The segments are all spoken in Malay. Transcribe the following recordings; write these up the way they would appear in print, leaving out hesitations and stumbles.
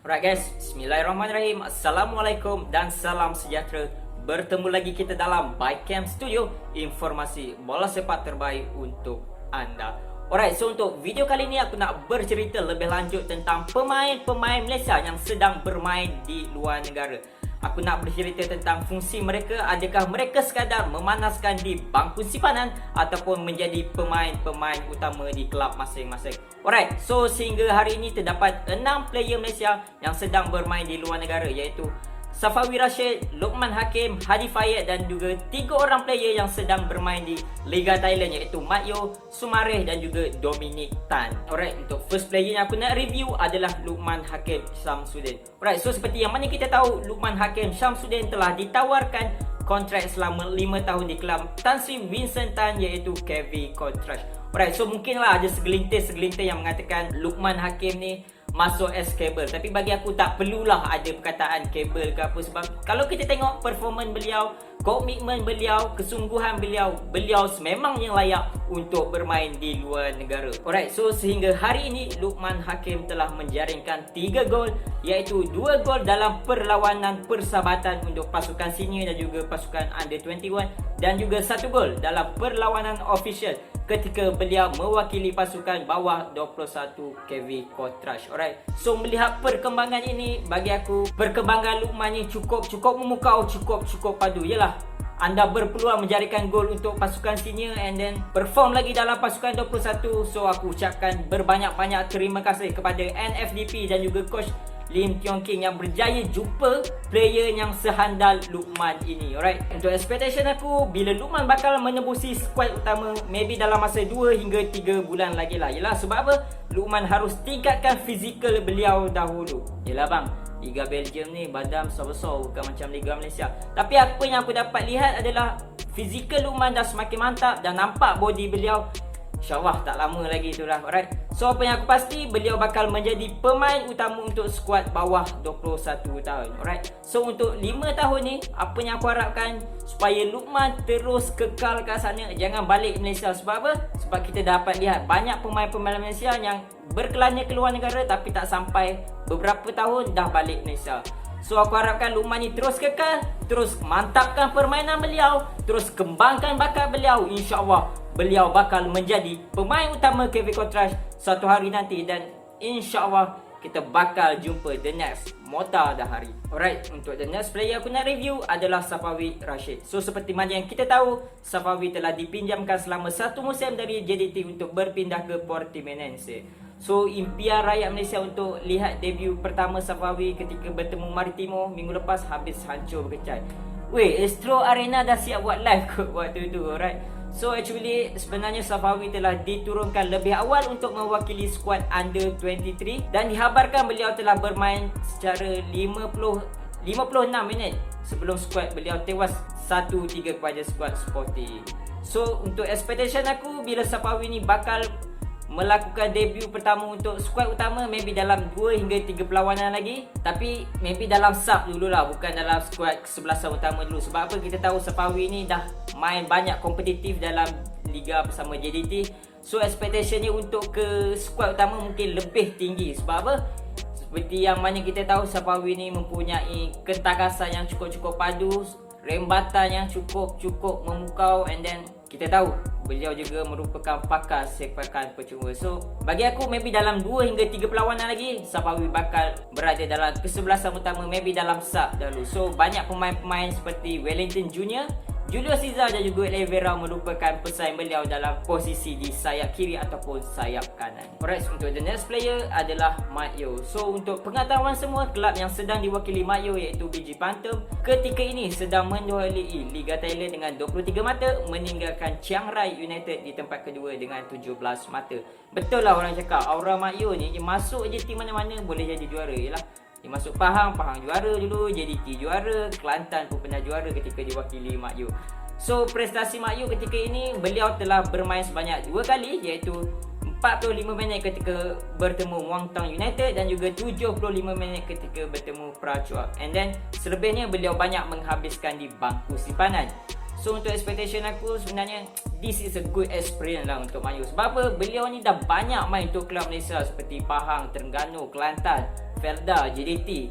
Alright guys, bismillahirrahmanirrahim. Assalamualaikum dan salam sejahtera. Bertemu lagi kita dalam Bycam Studio, informasi bola sepak terbaik untuk anda. Alright, so untuk video kali ini aku nak bercerita lebih lanjut tentang pemain-pemain Malaysia yang sedang bermain di luar negara. Aku nak bercerita tentang fungsi mereka, adakah mereka sekadar memanaskan di bangku simpanan ataupun menjadi pemain-pemain utama di kelab masing-masing. Alright, so sehingga hari ini terdapat 6 player Malaysia yang sedang bermain di luar negara, iaitu Safawi Rashid, Luqman Hakim, Hadi Fayed dan juga 3 orang player yang sedang bermain di Liga Thailand, iaitu Mat Yeo, Sumareh dan juga Dominic Tan. Alright, untuk first player yang aku nak review adalah Luqman Hakim Shamsuddin. Alright, so seperti yang mana kita tahu, Luqman Hakim Shamsuddin telah ditawarkan kontrak selama 5 tahun di kelab Tan Sri Vincent Tan, iaitu KV Kontras. Alright, so mungkinlah ada segelintir yang mengatakan Luqman Hakim ni masuk as kabel, tapi bagi aku tak perlulah ada perkataan kabel ke apa, sebab kalau kita tengok performan beliau, komitmen beliau, kesungguhan beliau sememangnya layak untuk bermain di luar negara. Alright, so sehingga hari ini Luqman Hakim telah menjaringkan 3 gol, iaitu 2 gol dalam perlawanan persahabatan untuk pasukan senior dan juga pasukan under 21 dan juga 1 gol dalam perlawanan official ketika beliau mewakili pasukan bawah 21 KV Kontras. Alright, so melihat perkembangan ini, bagi aku perkembangan Luqman ni cukup memukau, cukup padu. Yalah, anda berpeluang menjadikan gol untuk pasukan senior and then perform lagi dalam pasukan 21. So aku ucapkan berbanyak-banyak terima kasih kepada NFDP dan juga coach Lim Tiong King yang berjaya jumpa player yang sehandal Luqman ini. Alright, untuk expectation aku, bila Luqman bakal menembusi squad utama maybe dalam masa 2 hingga 3 bulan lagi lah. Yelah, sebab apa? Luqman harus tingkatkan fizikal beliau dahulu. Yelah bang, Liga Belgium ni badan besar-besar, bukan macam Liga Malaysia. Tapi apa yang aku dapat lihat adalah fizikal Luqman dah semakin mantap dan nampak body beliau, InsyaAllah tak lama lagi tu lah. Alright, so apa yang aku pasti, beliau bakal menjadi pemain utama untuk skuad bawah 21 tahun. Alright, so untuk 5 tahun ni, apa yang aku harapkan supaya Luqman terus kekal kat sana, jangan balik Malaysia. Sebab apa? Sebab kita dapat lihat banyak pemain-pemain Malaysia yang berkelana keluar negara tapi tak sampai beberapa tahun dah balik Malaysia. So aku harapkan Luqman ni terus kekal, terus mantapkan permainan beliau, terus kembangkan bakat beliau. InsyaAllah beliau bakal menjadi pemain utama KV Kontras suatu hari nanti, dan InsyaAllah kita bakal jumpa the next Mota Dahari. Alright, untuk the next player aku nak review adalah Safawi Rashid. So seperti mana yang kita tahu, Safawi telah dipinjamkan selama 1 musim dari JDT untuk berpindah ke Portimonense. So impian rakyat Malaysia untuk lihat debut pertama Safawi ketika bertemu Maritimo minggu lepas habis hancur berkecai. Weh, Astro Arena dah siap buat live kot waktu tu. Alright, so actually sebenarnya Safawi telah diturunkan lebih awal untuk mewakili skuad under 23 dan dihabarkan beliau telah bermain secara 56 minit sebelum skuad beliau tewas 1-3 kepada skuad Sporting. So untuk expectation aku, bila Safawi ni bakal melakukan debut pertama untuk skuad utama, maybe dalam 2 hingga 3 perlawanan lagi, tapi maybe dalam sub dululah, bukan dalam skuad kesebelasan utama dulu. Sebab apa? Kita tahu Safawi ni dah main banyak kompetitif dalam liga bersama JDT. So expectation ni untuk ke skuad utama mungkin lebih tinggi. Sebab apa? Seperti yang mana kita tahu, Safawi ni mempunyai ketakasan yang cukup padu, rembatan yang cukup memukau, and then kita tahu beliau juga merupakan pakar sepakan percuma. So bagi aku, maybe dalam 2 hingga 3 perlawanan lagi Safawi bakal berada dalam kesebelasan utama, maybe dalam sub dahulu. So banyak pemain-pemain seperti Wellington Junior, Julio Cesar dan juga Oliveira merupakan pesaing beliau dalam posisi di sayap kiri ataupun sayap kanan. Alright, untuk the next player adalah Mat Yeo. So untuk pengetahuan semua, kelab yang sedang diwakili Mat Yeo iaitu BG Phantom ketika ini sedang menjuarai Liga Thailand dengan 23 mata, meninggalkan Chiang Rai United di tempat kedua dengan 17 mata. Betul lah orang cakap, aura Mat Yeo ni, dia masuk je tim mana-mana boleh jadi juara. Yalah, dia masuk Pahang juara dulu, JDT juara, Kelantan pun pernah juara ketika diwakili Mat Yeo. So prestasi Mat Yeo ketika ini, beliau telah bermain sebanyak 2 kali, iaitu 45 minit ketika bertemu Muang Thong United dan juga 75 minit ketika bertemu Prachuap. And then selebihnya beliau banyak menghabiskan di bangku simpanan. So untuk expectation aku, sebenarnya this is a good experience lah untuk Mat Yeo. Sebab apa? Beliau ni dah banyak main untuk kelab Malaysia seperti Pahang, Terengganu, Kelantan, Felda JDT.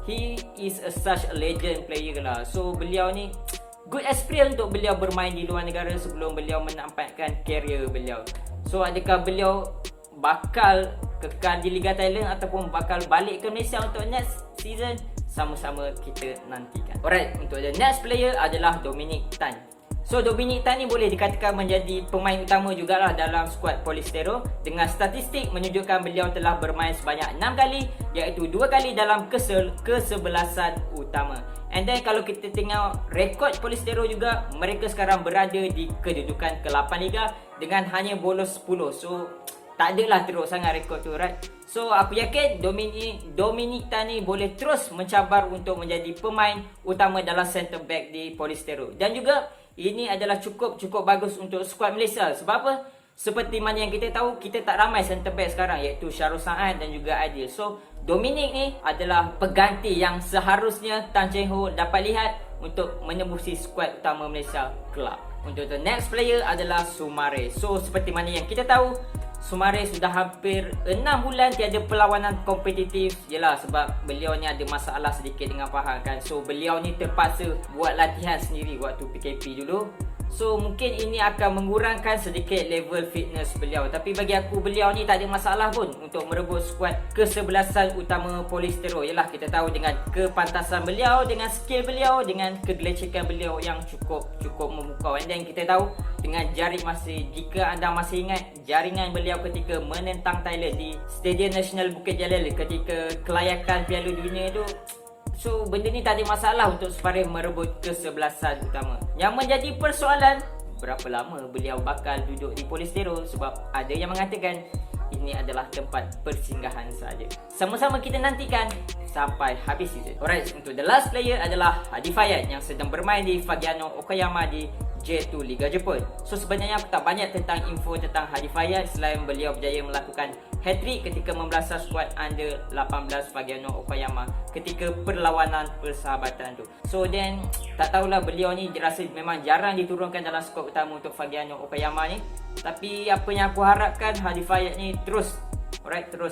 He is such a legend player lah. So beliau ni good experience untuk beliau bermain di luar negara sebelum beliau menampakkan karier beliau. So adakah beliau bakal kekal di Liga Thailand ataupun bakal balik ke Malaysia untuk next season? Sama-sama kita nantikan. Alright, untuk the next player adalah Dominic Tan. So Dominic Tan ni boleh dikatakan menjadi pemain utama jugalah dalam skuad Polistero dengan statistik menunjukkan beliau telah bermain sebanyak 6 kali, iaitu 2 kali dalam kesebelasan utama. And then kalau kita tengok rekod Polistero juga, mereka sekarang berada di kedudukan ke-8 Liga dengan hanya bolos 10. So tak adalah teruk sangat rekod tu, right? So aku yakin Dominic Tan ni boleh terus mencabar untuk menjadi pemain utama dalam centre back di Polistero. Dan juga ini adalah cukup bagus untuk skuad Malaysia. Sebab apa? Seperti mana yang kita tahu, kita tak ramai centre back sekarang, iaitu Syarul Saad dan juga Adil. So Dominic ni adalah pengganti yang seharusnya Tan Cheng Ho dapat lihat untuk menembusi skuad utama Malaysia kelak. Untuk the next player adalah Sumare. So seperti mana yang kita tahu, Sumare sudah hampir 6 bulan tiada perlawanan kompetitif. Yelah, sebab beliau ni ada masalah sedikit dengan paha kan. So beliau ni terpaksa buat latihan sendiri waktu PKP dulu. So mungkin ini akan mengurangkan sedikit level fitness beliau. Tapi bagi aku, beliau ni tak ada masalah pun untuk merebut skuad kesebelasan utama Polistero. Yelah, kita tahu dengan kepantasan beliau, dengan skill beliau, dengan kegelecekan beliau yang cukup memukau. And then kita tahu dengan jika anda masih ingat jaringan beliau ketika menentang Thailand di Stadium Nasional Bukit Jalil ketika kelayakan Piala Dunia tu. So benda ni tak ada masalah untuk Sumare merebut kesebelasan utama. Yang menjadi persoalan, berapa lama beliau bakal duduk di Polistero, sebab ada yang mengatakan ini adalah tempat persinggahan saja. Sama-sama kita nantikan sampai habis season. Alright, untuk the last player adalah Hadi Fayad yang sedang bermain di Fagiano Okayama di J2 Liga Jepun. So sebenarnya aku tak banyak tentang info tentang Hadi Fayad selain beliau berjaya melakukan hat-trick ketika membelasah skuad under 18 Fagiano Okayama ketika perlawanan persahabatan tu. So then tak tahulah, beliau ni dirasa memang jarang diturunkan dalam skuad utama untuk Fagiano Okayama ni. Tapi apa yang aku harapkan, Hadi Fayad ni terus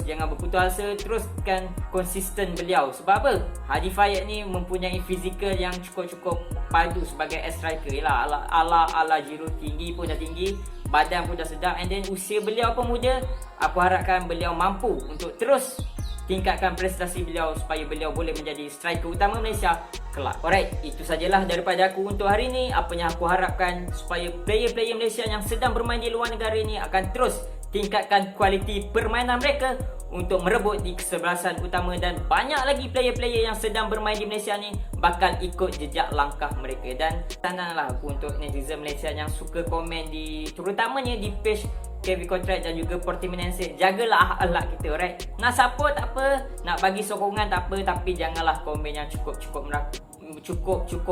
jangan berputus asa, teruskan konsisten beliau. Sebab apa? Hadi Fayad ni mempunyai fizikal yang cukup padu sebagai striker lah. Ala Giroud, tinggi pun dah tinggi, badan pun dah sedap, and then usia beliau pun muda. Aku harapkan beliau mampu untuk terus tingkatkan prestasi beliau supaya beliau boleh menjadi striker utama Malaysia kelak. Alright, itu sajalah daripada aku untuk hari ini. Apa yang aku harapkan supaya player-player Malaysia yang sedang bermain di luar negara ini akan terus tingkatkan kualiti permainan mereka untuk merebut di kesebelasan utama, dan banyak lagi player-player yang sedang bermain di Malaysia ni bakal ikut jejak langkah mereka. Dan tananglah aku untuk netizen Malaysia yang suka komen terutamanya di page KV Contract dan juga Portimonense, jagalah akhlak kita, alright? Nak support tak apa, nak bagi sokongan tak apa, tapi janganlah komen yang cukup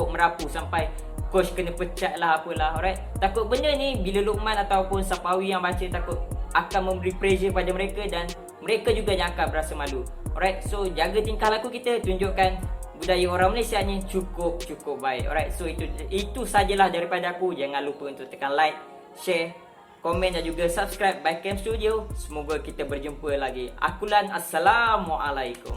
merapu sampai coach kena pecat lah apalah, alright? Takut benda ni bila Luqman ataupun Sapawi yang baca, takut akan memberi pressure pada mereka dan mereka juga yang akan berasa malu. Alright, so jaga tingkah laku kita, tunjukkan budaya orang Malaysia ni cukup baik. Alright, so itu sajalah daripada aku. Jangan lupa untuk tekan like, share, komen dan juga subscribe by Cam Studio. Semoga kita berjumpa lagi. Akulan, Assalamualaikum.